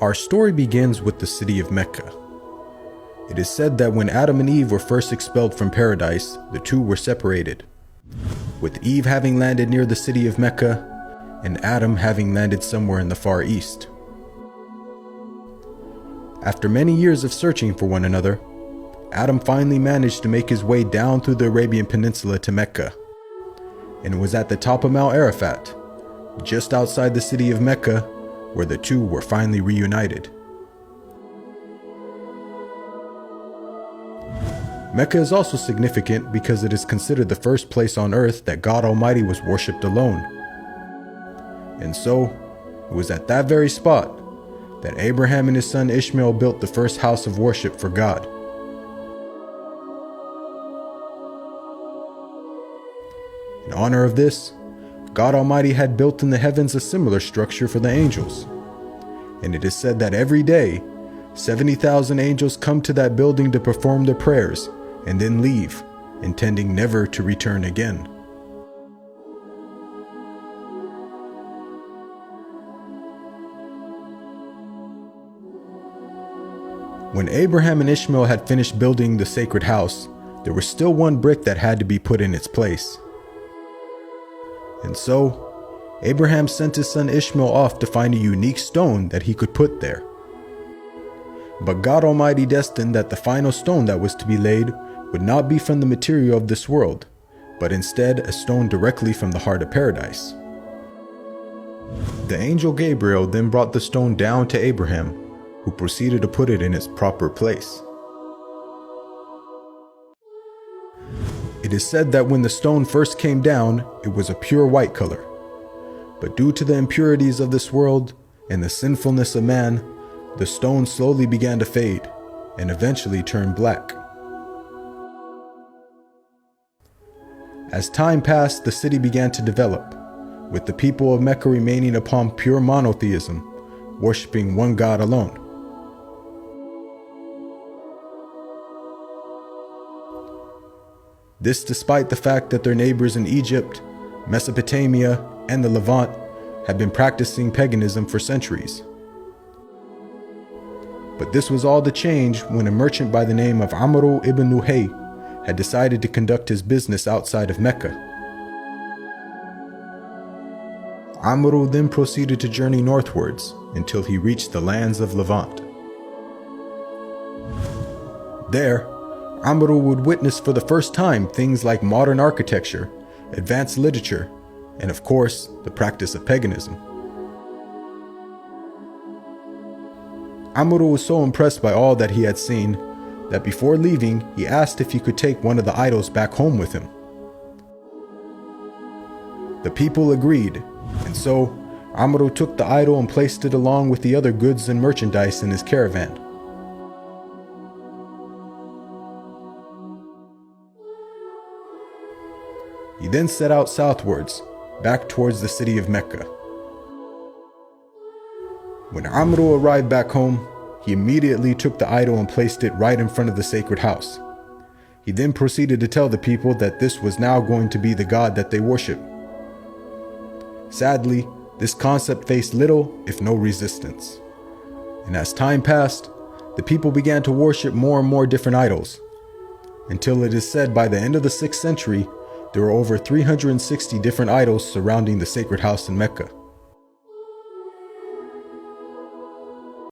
Our story begins with the city of Mecca. It is said that when Adam and Eve were first expelled from paradise, the two were separated, with Eve having landed near the city of Mecca and Adam having landed somewhere in the Far East. After many years of searching for one another, Adam finally managed to make his way down through the Arabian Peninsula to Mecca, and it was at the top of Mount Arafat, just outside the city of Mecca, where the two were finally reunited. Mecca is also significant because it is considered the first place on earth that God Almighty was worshipped alone. And so, it was at that very spot that Abraham and his son Ishmael built the first house of worship for God. In honor of this, God Almighty had built in the heavens a similar structure for the angels. And it is said that every day, 70,000 angels come to that building to perform their prayers and then leave, intending never to return again. When Abraham and Ishmael had finished building the sacred house, there was still one brick that had to be put in its place. And so, Abraham sent his son Ishmael off to find a unique stone that he could put there. But God Almighty destined that the final stone that was to be laid would not be from the material of this world, but instead a stone directly from the heart of paradise. The angel Gabriel then brought the stone down to Abraham, who proceeded to put it in its proper place. It is said that when the stone first came down, it was a pure white color. But due to the impurities of this world and the sinfulness of man, the stone slowly began to fade and eventually turned black. As time passed, the city began to develop, with the people of Mecca remaining upon pure monotheism, worshiping one God alone. This despite the fact that their neighbors in Egypt, Mesopotamia, and the Levant had been practicing paganism for centuries. But this was all to change when a merchant by the name of Amr ibn Nuhay had decided to conduct his business outside of Mecca. Amr then proceeded to journey northwards until he reached the lands of Levant. There, Amr would witness for the first time things like modern architecture, advanced literature, and of course, the practice of paganism. Amr was so impressed by all that he had seen that before leaving, he asked if he could take one of the idols back home with him. The people agreed, and so Amr took the idol and placed it along with the other goods and merchandise in his caravan. He then set out southwards, back towards the city of Mecca. When Amr arrived back home, he immediately took the idol and placed it right in front of the sacred house. He then proceeded to tell the people that this was now going to be the God that they worship. Sadly, this concept faced little, if no resistance. And as time passed, the people began to worship more and more different idols, until it is said by the end of the 6th century, there were over 360 different idols surrounding the sacred house in Mecca.